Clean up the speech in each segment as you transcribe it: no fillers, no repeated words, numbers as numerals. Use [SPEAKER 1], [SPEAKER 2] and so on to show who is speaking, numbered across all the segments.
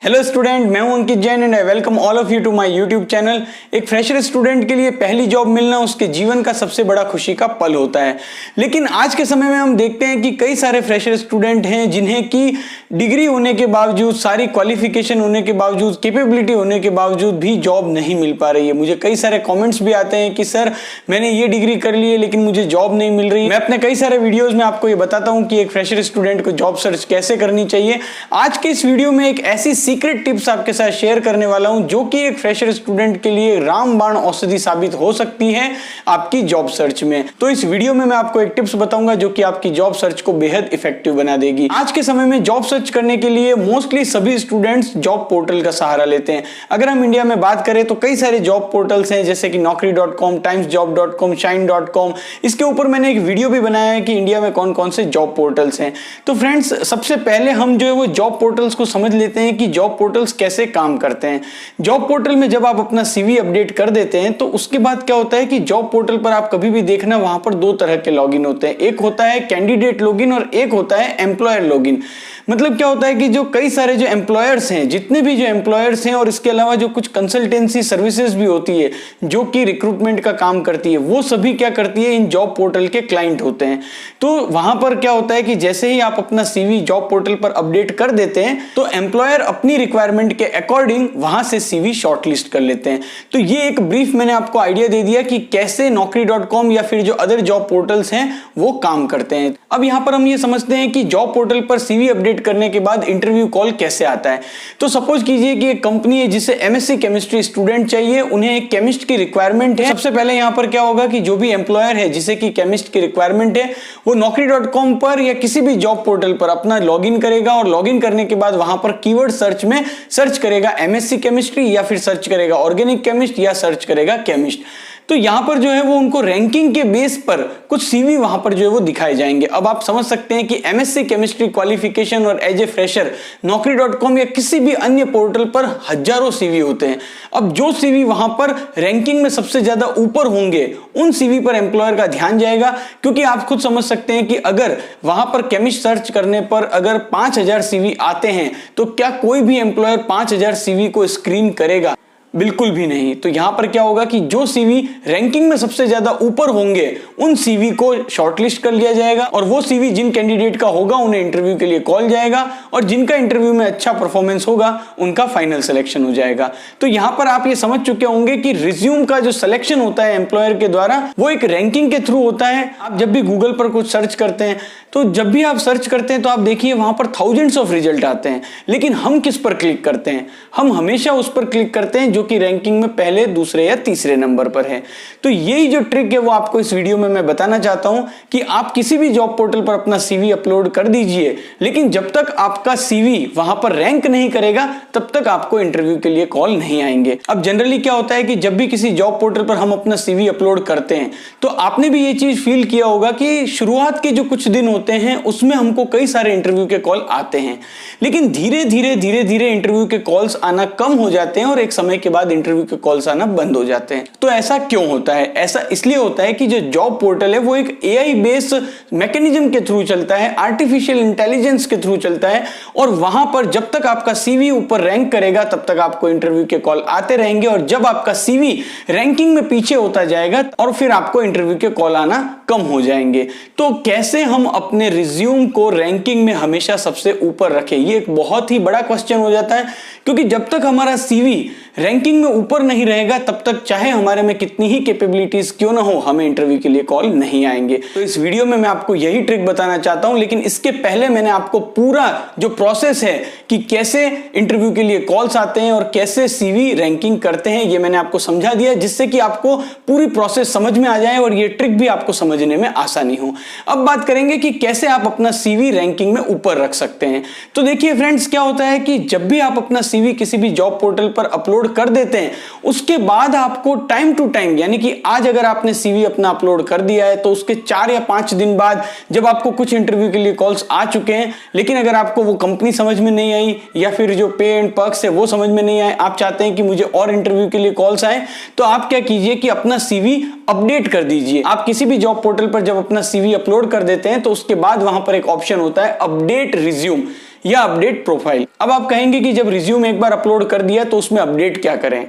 [SPEAKER 1] Hello student, मैं हूं Ankit Jain and I welcome all of you to my YouTube channel. एक fresher student के लिए पहली जॉब मिलना उसके जीवन का सबसे बड़ा खुशी का पल होता है। लेकिन आज के समय में हम देखते हैं कि कई सारे फ्रेशर स्टूडेंट हैं जिन्हें की डिग्री होने के बावजूद, सारी क्वालिफिकेशन होने के बावजूद, कैपेबिलिटी होने के बावजूद भी जॉब नहीं मिल पा रही है। मुझे कई सारे कॉमेंट्स भी आते हैं कि सर मैंने ये डिग्री कर ली है लेकिन मुझे जॉब नहीं मिल रही। मैं अपने कई सारे वीडियोज में आपको ये बताता हूँ कि एक फ्रेशर स्टूडेंट को जॉब सर्च कैसे करनी चाहिए। आज के इस वीडियो में एक ऐसी सीक्रेट टिप्स आपके साथ शेयर करने वाला हूं जो कि एक फ्रेशर स्टूडेंट के लिए रामबाण औषधि साबित हो सकती है आपकी जॉब सर्च में। तो इस वीडियो में मैं आपको एक टिप्स बताऊंगा जो कि आपकी जॉब सर्च को बेहद इफेक्टिव बना देगी। आज के समय में जॉब सर्च करने के लिए मोस्टली सभी स्टूडेंट्स जॉब पोर्टल का सहारा लेते हैं। अगर हम इंडिया में बात करें तो कई सारे जॉब पोर्टल्स हैं जैसे कि naukri.com, timesjob.com, shine.com। इसके ऊपर मैंने एक वीडियो भी बनाया है कि इंडिया में कौन कौन से जॉब पोर्टल्स हैं। तो फ्रेंड्स, सबसे पहले हम जो है वो जॉब पोर्टल्स को समझ लेते हैं कि जॉब पोर्टल्स कैसे काम करते हैं। जॉब पोर्टल में जब आप अपना सीवी अपडेट कर देते हैं तो उसके बाद क्या होता है कि जॉब पोर्टल पर आप कभी भी देखना, वहां पर दो तरह के लॉगिन होते हैं। एक होता है कैंडिडेट लॉगिन और एक होता है एम्प्लॉयर लॉगिन। मतलब क्या होता है कि जो कई सारे जो एम्प्लॉयर्स हैं, जितने भी जो एम्प्लॉयर्स हैं और इसके अलावा जो कुछ कंसल्टेंसी सर्विसेज भी होती है जो कि रिक्रूटमेंट का काम करती है, वो सभी क्या करती है, इन जॉब पोर्टल के क्लाइंट होते हैं। तो वहां पर क्या होता है कि जैसे ही आप अपना सीवी जॉब पोर्टल पर अपडेट कर देते हैं तो एम्प्लॉयर अपनी रिक्वायरमेंट के अकॉर्डिंग वहां से सीवी शॉर्टलिस्ट कर लेते हैं। तो ये एक ब्रीफ मैंने आपको आइडिया दे दिया कि कैसे naukri.com या फिर जो अदर जॉब पोर्टल्स हैं वो काम करते हैं। अब यहां पर हम ये समझते हैं कि जॉब पोर्टल पर सीवी अपडेट करने के बाद इंटरव्यू कॉल कैसे आता है। तो सपोज कीजिए कि एक कंपनी है जिसे एमएससी केमिस्ट्री स्टूडेंट चाहिए, उन्हें एक केमिस्ट की रिक्वायरमेंट है। सबसे पहले यहां पर क्या होगा कि जो भी एम्प्लॉयर है जिसे की केमिस्ट की रिक्वायरमेंट है वो naukri.com पर या किसी भी जॉब पोर्टल पर अपना लॉगिन करेगा और लॉगिन करने के बाद वहां पर कीवर्ड सर्च में सर्च करेगा एमएससी केमिस्ट्री या फिर सर्च करेगा ऑर्गेनिक केमिस्ट या सर्च करेगा केमिस्ट। तो यहां पर जो है वो उनको रैंकिंग के बेस पर कुछ सीवी वहां पर जो है वो दिखाए जाएंगे। अब आप समझ सकते हैं कि एमएससी केमिस्ट्री क्वालिफिकेशन और एज ए फ्रेशर naukri.com या किसी भी अन्य पोर्टल पर हजारों सीवी होते हैं। अब जो सीवी वहां पर रैंकिंग में सबसे ज्यादा ऊपर होंगे उन सीवी पर एम्प्लॉयर का ध्यान जाएगा, क्योंकि आप खुद समझ सकते हैं कि अगर वहां पर केमिस्ट सर्च करने पर अगर 5000 सीवी आते हैं तो क्या कोई भी एम्प्लॉयर 5000 सीवी को स्क्रीन करेगा? बिल्कुल भी नहीं। तो यहां पर क्या होगा कि जो सीवी रैंकिंग में सबसे ज्यादा ऊपर होंगे उन सीवी को शॉर्टलिस्ट कर लिया जाएगा और वो सीवी जिन कैंडिडेट का होगा उन्हें इंटरव्यू के लिए कॉल जाएगा और जिनका इंटरव्यू में अच्छा परफॉर्मेंस होगा उनका फाइनल सिलेक्शन हो जाएगा। तो यहां पर आप ये समझ चुके होंगे कि रिज्यूम का जो सिलेक्शन होता है एम्प्लॉयर के द्वारा वो एक रैंकिंग के थ्रू होता है। आप जब भी गूगल पर कुछ सर्च करते हैं तो जब भी आप सर्च करते हैं तो आप देखिए वहां पर थाउजेंड्स ऑफ रिजल्ट आते हैं, लेकिन हम किस पर क्लिक करते हैं? हम हमेशा उस पर क्लिक करते हैं जो कि रैंकिंग में पहले, दूसरे या तीसरे नंबर पर है। तो यही जो ट्रिक है वो आपको इस वीडियो में मैं बताना चाहता हूं कि आप किसी भी जॉब पोर्टल पर अपना सीवी अपलोड कर दीजिए, लेकिन जब तक आपका सीवी वहां पर रैंक नहीं करेगा तब तक आपको इंटरव्यू के लिए कॉल नहीं आएंगे। अब जनरली क्या होता है कि जब भी किसी जॉब पोर्टल पर हम अपना सीवी अपलोड करते हैं तो आपने भी ये चीज फील किया होगा कि शुरुआत के जो कुछ दिन होते हैं उसमें हमको कई सारे इंटरव्यू के कॉल आते हैं, लेकिन धीरे धीरे इंटरव्यू के कॉल्स आना कम हो जाते हैं और एक समय के बाद इंटरव्यू के कॉल्स आना बंद हो जाते हैं। तो ऐसा क्यों होता है? ऐसा इसलिए होता है कि जो जॉब पोर्टल है वो एक एआई बेस्ड मैकेनिज्म के थ्रू चलता है, आर्टिफिशियल इंटेलिजेंस के थ्रू चलता है और वहां पर जब तक आपका सीवी ऊपर रैंक करेगा तब तक आपको इंटरव्यू के कॉल आते रहेंगे और जब आपका सीवी रैंकिंग में पीछे होता जाएगा और फिर आपको इंटरव्यू के कॉल आना कम हो जाएंगे। तो कैसे हम अपने रिज्यूम को रैंकिंग में हमेशा सबसे ऊपर रखें? ये एक बहुत ही बड़ा क्वेश्चन हो जाता है, क्योंकि जब तक हमारा सीवी रैंकिंग में ऊपर नहीं रहेगा तब तक चाहे हमारे में कितनी ही कैपेबिलिटीज क्यों ना हो, हमें इंटरव्यू के लिए कॉल नहीं आएंगे। तो इस वीडियो में मैं आपको यही ट्रिक बताना चाहता हूं, लेकिन इसके पहले मैंने आपको पूरा जो प्रोसेस है कि कैसे इंटरव्यू के लिए कॉल्स आते हैं और कैसे सीवी रैंकिंग करते हैं ये मैंने आपको समझा दिया, जिससे कि आपको पूरी प्रोसेस समझ में आ जाए और ये ट्रिक भी आपको समझने में आसानी हो। अब बात करेंगे कि कैसे आप अपना सीवी रैंकिंग में ऊपर रख सकते हैं। तो देखिए फ्रेंड्स, क्या होता है कि जब भी आप अपना सीवी किसी भी जॉब पोर्टल पर अपलोड कर देते हैं उसके बाद आपको टाइम टू टाइम, यानी कि आज अगर आपने सीवी अपना अपलोड कर दिया है तो उसके 4 या 5 दिन बाद जब आपको कुछ इंटरव्यू के लिए कॉल्स आ चुके हैं, लेकिन अगर आपको वो कंपनी समझ में नहीं आई या फिर जो पे एंड पर्क्स है वो समझ में नहीं आए, आप चाहते हैं कि मुझे और इंटरव्यू के लिए कॉल्स आए, तो आप क्या कीजिए कि अपना सीवी अपडेट कर दीजिए। आप किसी भी जॉब पोर्टल पर जब अपना सीवी अपलोड कर देते हैं तो उसके बाद वहां पर एक ऑप्शन होता है अपडेट रिज्यूम। या अपडेट प्रोफाइल। अब आप कहेंगे कि जब रिज्यूम एक बार अपलोड कर दिया तो उसमें अपडेट क्या करें,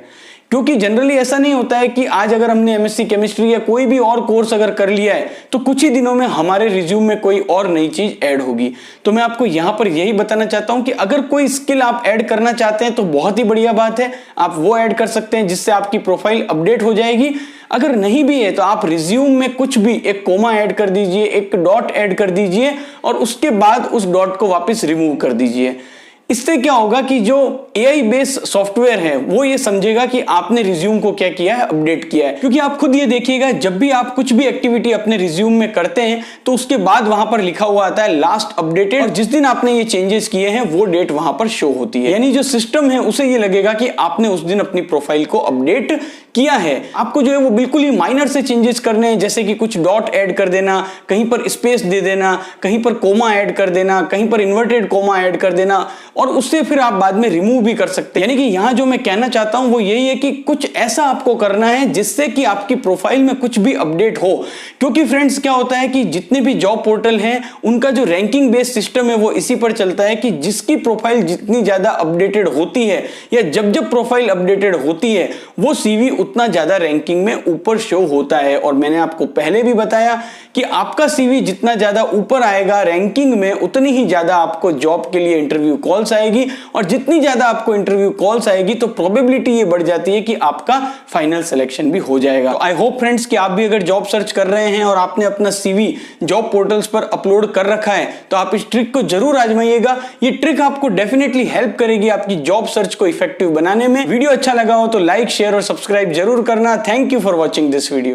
[SPEAKER 1] क्योंकि जनरली ऐसा नहीं होता है कि आज अगर हमने एमएससी केमिस्ट्री या कोई भी और कोर्स अगर कर लिया है तो कुछ ही दिनों में हमारे रिज्यूम में कोई और नई चीज ऐड होगी। तो मैं आपको यहां पर यही बताना चाहता हूं कि अगर कोई स्किल आप ऐड करना चाहते हैं तो बहुत ही बढ़िया बात है, आप वो ऐड कर सकते हैं जिससे आपकी प्रोफाइल अपडेट हो जाएगी। अगर नहीं भी है तो आप रिज्यूम में कुछ भी एक कोमा ऐड कर दीजिए, एक डॉट ऐड कर दीजिए और उसके बाद उस डॉट को वापस रिमूव कर दीजिए। इससे क्या होगा कि जो एआई बेस्ड सॉफ्टवेयर है वो ये समझेगा कि आपने रिज्यूम को क्या किया है, अपडेट किया है। क्योंकि आप खुद ये देखिएगा, जब भी आप कुछ भी एक्टिविटी अपने रिज्यूम में करते हैं तो उसके बाद वहां पर लिखा हुआ आता है लास्ट अपडेटेड, और जिस दिन आपने ये चेंजेस किए हैं वो डेट वहां पर शो होती है। यानी जो सिस्टम है उसे ये लगेगा कि आपने उस दिन अपनी प्रोफाइल को अपडेट किया है। आपको जो है वो बिल्कुल ही माइनर से चेंजेस करने हैं, जैसे कि कुछ डॉट ऐड कर देना, कहीं पर स्पेस दे देना, कहीं पर कोमा ऐड कर देना, कहीं पर इन्वर्टेड कोमा ऐड कर देना, और उससे फिर आप बाद में रिमूव भी कर सकते हैं। यानी कि यहां जो मैं कहना चाहता हूं वो यही है कि कुछ ऐसा आपको करना है जिससे कि आपकी प्रोफाइल में कुछ भी अपडेट हो। क्योंकि फ्रेंड्स क्या होता है कि जितने भी जॉब पोर्टल हैं उनका जो रैंकिंग बेस्ड सिस्टम है वो इसी पर चलता है कि जिसकी प्रोफाइल जितनी ज्यादा अपडेटेड होती है या जब जब प्रोफाइल अपडेटेड होती है वो सीवी उतना ज्यादा रैंकिंग में ऊपर शो होता है। और मैंने आपको पहले भी बताया कि आपका सीवी जितना ज्यादा ऊपर आएगा रैंकिंग में उतनी ही ज्यादा आपको जॉब के लिए इंटरव्यू कॉल्स आएगी, और जितनी ज्यादा आपको इंटरव्यू कॉल्स आएगी तो प्रोबेबिलिटी ये बढ़ जाती है कि आपका फाइनल सिलेक्शन भी हो जाएगा। तो आई होप फ्रेंड्स कि आप भी अगर जॉब सर्च कर रहे हैं और आपने अपना सीवी जॉब पोर्टल्स पर अपलोड कर रखा है तो आप इस ट्रिक को जरूर आजमाइएगा। ये ट्रिक आपको डेफिनेटली हेल्प करेगी आपकी जॉब सर्च को इफेक्टिव बनाने में। वीडियो अच्छा लगा हो तो लाइक, शेयर और सब्सक्राइब जरूर करना। Thank you for watching this video.